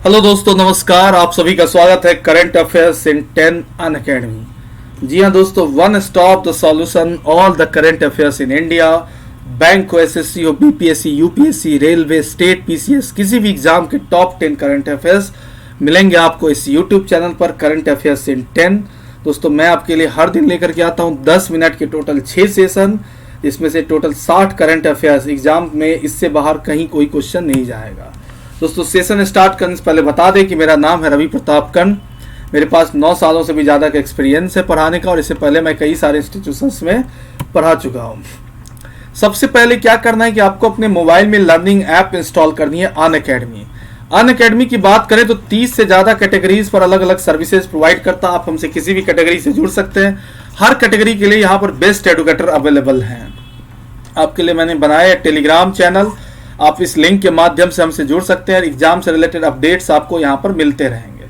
Hello दोस्तों, नमस्कार। आप सभी का स्वागत है करंट अफेयर्स इन 10 अनअकैडमी। जी हाँ दोस्तों, one stop the solution all the current affairs in India. Bank हो, एसएससी हो, BPSC, UPSC, railway, state, PCS, किसी भी एग्जाम के टॉप 10 करंट अफेयर्स मिलेंगे आपको इस यूट्यूब चैनल पर, करंट अफेयर्स इन 10। दोस्तों, मैं आपके लिए हर दिन लेकर के आता हूँ 10 मिनट के टोटल 6 सेशन, इसमें से टोटल 60 करंट अफेयर्स। एग्जाम में इससे बाहर कहीं कोई क्वेश्चन नहीं जाएगा। दोस्तों, सेशन स्टार्ट करने से पहले बता दें कि मेरा नाम है रवि प्रताप कंड। मेरे पास 9 सालों से भी ज़्यादा का एक्सपीरियंस है पढ़ाने का, और इससे पहले मैं कई सारे इंस्टीट्यूशंस में पढ़ा चुका हूँ। सबसे पहले क्या करना है कि आपको अपने मोबाइल में लर्निंग ऐप इंस्टॉल करनी है, अनअकैडमी। अनअकैडमी की बात करें तो 30 से ज़्यादा कैटेगरीज पर अलग अलग सर्विसेज प्रोवाइड करता है। आप हमसे किसी भी कैटेगरी से जुड़ सकते हैं। हर कैटेगरी के लिए यहाँ पर बेस्ट एडुकेटर अवेलेबल हैं। आपके लिए मैंने बनाया है टेलीग्राम चैनल, आप इस लिंक के माध्यम से हमसे जुड़ सकते हैं। एग्जाम से रिलेटेड अपडेट्स आपको यहाँ पर मिलते रहेंगे।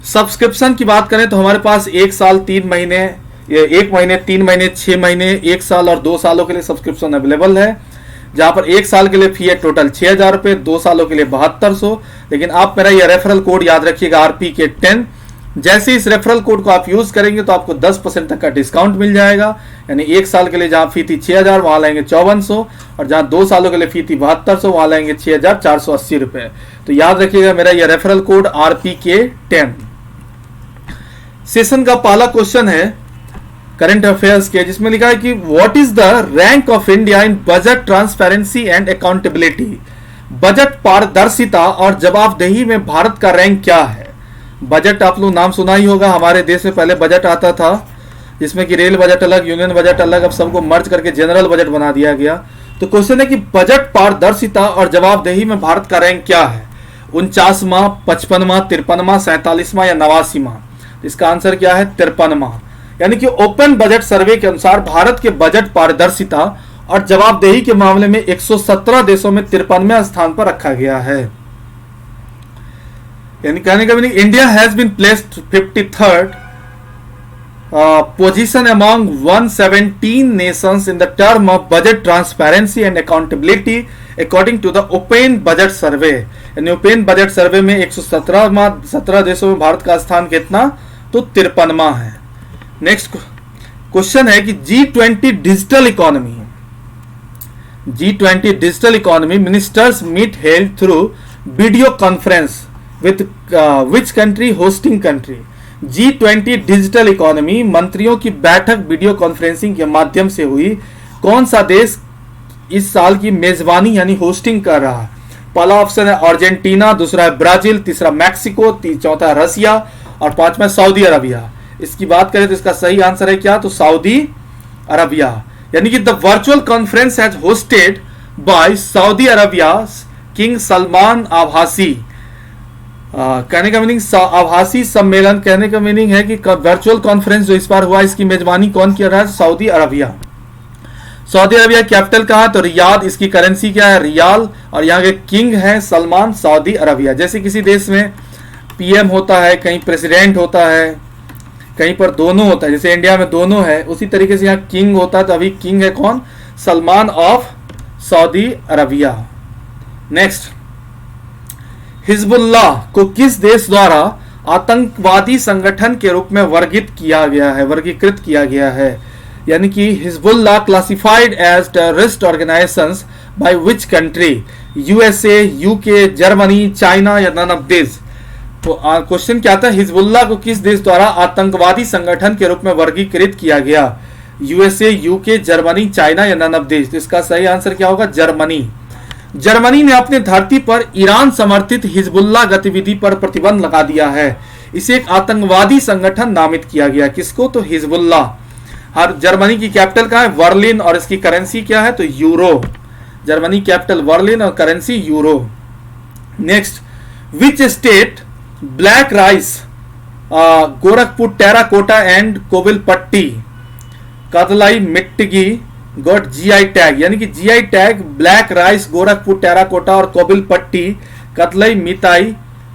सब्सक्रिप्शन की बात करें तो हमारे पास 1 साल 3 महीने, 1 महीने, 3 महीने, 6 महीने, 1 साल और 2 सालों के लिए सब्सक्रिप्शन अवेलेबल है। जहाँ पर 1 साल के लिए फी है टोटल 6,000 रुपये, 2 सालों के लिए 7200। लेकिन आप मेरा यह रेफरल कोड याद रखिएगा, RPK10। जैसे इस रेफरल कोड को आप यूज करेंगे तो आपको 10% तक का डिस्काउंट मिल जाएगा। यानी 1 साल के लिए जहां फी थी 6,000 वहां लाएंगे 5400, और जहां 2 सालों के लिए फी थी 7200 वहां लाएंगे 6,480 रुपए। तो याद रखिएगा मेरा यह रेफरल कोड RPK10। सेशन का पहला क्वेश्चन है करंट अफेयर्स के, जिसमें लिखा है कि what is the rank of India in budget transparency and accountability. Budget पारदर्शिता और जवाबदेही में भारत का रैंक क्या है। बजट आप लोग नाम सुना ही होगा। हमारे देश में पहले बजट आता था जिसमें कि रेल बजट अलग, यूनियन बजट अलग, अब सबको मर्ज करके जनरल बजट बना दिया गया। तो क्वेश्चन है कि बजट पारदर्शिता और जवाबदेही में भारत का रैंक क्या है। 49वां, 55वां, 53वां, 47वां या 89वां। इसका आंसर क्या है? 53वां। यानी कि ओपन बजट सर्वे के अनुसार भारत के बजट पारदर्शिता और जवाबदेही के मामले में 117 देशों में 53वें स्थान पर रखा गया है। यानी कहने का meaning India has been placed 53rd position among 117 nations in the term of budget transparency and accountability according to the open budget survey. यानी ओपन बजट सर्वे में 117 देशों में भारत का स्थान कितना? तो 53वां है। नेक्स्ट क्वेश्चन है कि G20 digital economy, G20 digital economy ministers meet held through video conference with which country hosting country. G20 digital economy मंत्रियों की बैठक वीडियो कॉन्फ्रेंसिंग के माध्यम से हुई। कौन सा देश इस साल की मेजबानी यानी होस्टिंग कर रहा है? पहला ऑप्शन है अर्जेंटीना, दूसरा है ब्राजील, तीसरा मैक्सिको, चौथा है रसिया और 5वां सऊदी अरबिया। इसकी बात करें तो इसका सही आंसर है क्या? तो सऊदी अरबिया। यानी कि the virtual conference has hosted by Saudi Arabia king Salman आभासी। कहने का मीनिंग आभासी सम्मेलन, कहने का मीनिंग है कि वर्चुअल कॉन्फ्रेंस जो इस बार हुआ इसकी मेजबानी कौन कर रहा है? Saudi Arabia. Saudi Arabia capital कहाँ है? तो रियाद। इसकी करेंसी क्या है? रियाल। और यहाँ के किंग है सलमान, सऊदी अरबिया। जैसे किसी देश में PM होता है, कहीं प्रेसिडेंट होता है, कहीं पर दोनों होता है, जैसे इंडिया में दोनों है, उसी तरीके से यहाँ किंग होता है। तो अभी किंग है कौन? Salman of Saudi Arabia. Next, Hezbollah को किस देश द्वारा आतंकवादी संगठन के रूप में वर्गीकृत किया गया है? यानी कि Hezbollah classified as terrorist organisations by which country? USA, UK, Germany, China या नन ऑफ दिस। तो क्वेश्चन क्या था? हिजबुल्लाह को किस देश द्वारा आतंकवादी संगठन के रूप में वर्गीकृत किया गया? USA, UK, जर्मनी, चाइना या नन ऑफ दिस। तो इसका सही आंसर क्या होगा? जर्मनी। जर्मनी ने अपने धरती पर ईरान समर्थित हिजबुल्लाह गतिविधि पर प्रतिबंध लगा दिया है। इसे एक आतंकवादी संगठन नामित किया गया। किसको? तो हिजबुल्लाह। हर जर्मनी की कैपिटल कहाँ है? बर्लिन। और इसकी करेंसी क्या है? तो यूरो। जर्मनी कैपिटल बर्लिन और currency euro. Next, which state black rice, Gorakhpur terracotta and Kovilpatti, Kadalai Mittai got GI tag. यानी कि GI tag black rice, Gorakhpur terracotta और कोबिलपट्टी, कतलई मिताई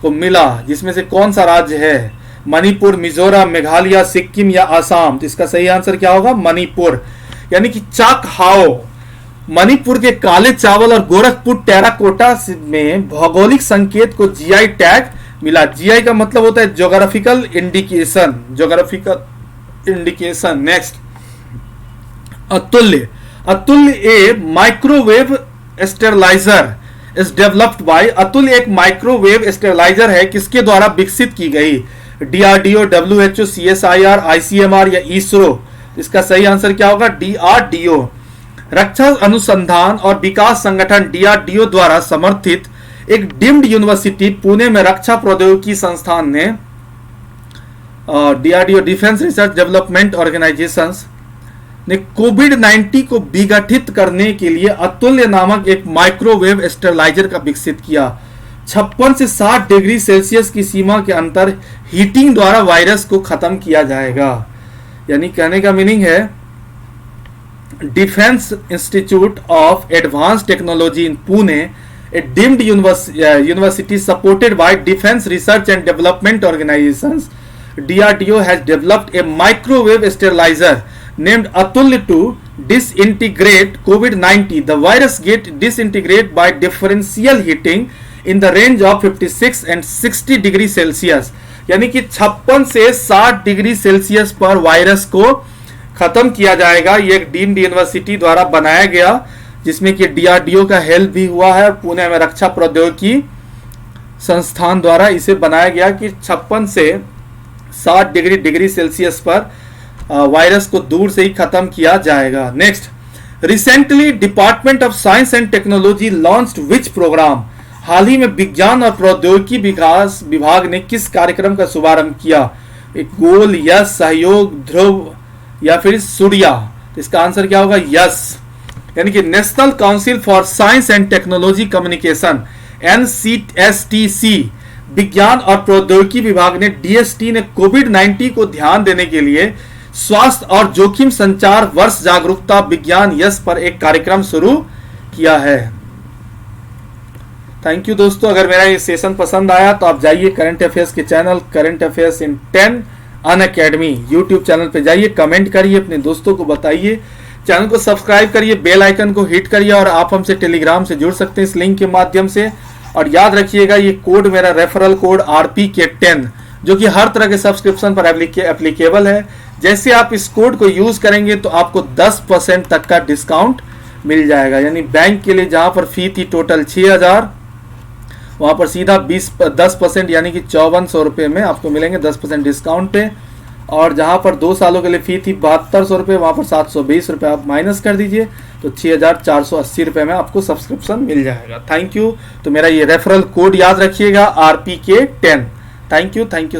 को मिला। जिसमें से कौन सा राज्य है? मणिपुर, मिजोरम, मेघालय, सिक्किम या आसाम। तो इसका सही आंसर क्या होगा? मणिपुर। यानी कि चाकहाओ मणिपुर के काले चावल और गोरखपुर टेराकोटा में भौगोलिक संकेत को जीआई टैग मिला। जीआई का मतलब होता है geographical indication, geographical indication. Next, Atulya. Atulya a microwave sterilizer is developed by. Atulya एक माइक्रोवेव स्टेरलाइजर है, किसके द्वारा विकसित की गई? डीआरडीओ, डब्ल्यूएचओ, सीएसआईआर, आईसीएमआर या इसरो? इसका सही आंसर क्या होगा? डीआरडीओ। रक्षा अनुसंधान और विकास संगठन डीआरडीओ द्वारा समर्थित एक डीम्ड यूनिवर्सिटी पुणे में रक्षा प्रौद्योगिकी संस्थान ने DRDO defence research development organisation ने कोविड-19 को विघटित करने के लिए अतुल्य नामक एक माइक्रोवेव स्टेरलाइजर का विकसित किया। 56 से 60 डिग्री सेल्सियस की सीमा के अंतर हीटिंग द्वारा वायरस को खत्म किया जाएगा। यानी कहने का मीनिंग है defence institute of advance technology in Pune, a deemed university supported by Defense Research and Development Organizations, DRDO has developed a microwave sterilizer named Atulya to disintegrate COVID-19. The virus gets disintegrate by differential heating in the range of 56 and 60 degree Celsius. यानी कि 56 से 60 degree Celsius पर virus को खत्म किया जाएगा। ये एक डीम्ड यूनिवर्सिटी द्वारा बनाया गया, जिसमें कि डीआरडीओ का हेल्प भी हुआ है और पुणे में रक्षा प्रौद्योगिकी संस्थान द्वारा इसे बनाया गया कि 56 से 60 डिग्री सेल्सियस पर वायरस को दूर से ही खत्म किया जाएगा। Next, recently department of science and technology launched which program. हाल ही में विज्ञान और प्रौद्योगिकी विकास विभाग ने किस कार्यक्रम का शुभारंभ किया? एक गोल, यश, सहयोग, ध्रुव या फिर सूर्या? इसका आंसर क्या होगा? यश। यानी कि national council for science and technology communication NCSTC विज्ञान और प्रौद्योगिकी विभाग ने DST ने कोविड-19 को ध्यान देने के लिए स्वास्थ्य और जोखिम संचार वर्ष जागरूकता विज्ञान यश पर एक कार्यक्रम शुरू किया है। थैंक यू दोस्तों। अगर मेरा ये सेशन पसंद आया तो आप जाइए करंट अफेयर्स के channel current affairs in 10 Unacademy YouTube channel पे जाइए, कमेंट करिए, अपने दोस्तों को बताइए, चैनल को सब्सक्राइब करिए, बेल आइकन को हिट करिए और आप हमसे टेलीग्राम से जुड़ सकते हैं इस लिंक के माध्यम से। और याद रखिएगा ये कोड मेरा रेफरल कोड RPK10 जो कि हर तरह के सब्सक्रिप्शन पर एप्लीकेबल है। जैसे आप इस कोड को यूज करेंगे तो आपको 10% तक का डिस्काउंट मिल जाएगा। यानी बैंक के लिए जहां पर फी थी टोटल 6000, वहां पर सीधा 10% यानी कि 5400 रुपये में आपको मिलेंगे 10% डिस्काउंट पे। और जहां पर 2 सालों के लिए फी थी 7200 रुपये, वहां पर 720 रुपये आप माइनस कर दीजिए तो 6480 रुपये में आपको सब्सक्रिप्शन मिल जाएगा। Thank you. तो मेरा ये रेफरल कोड याद रखिएगा RPK10। Thank you.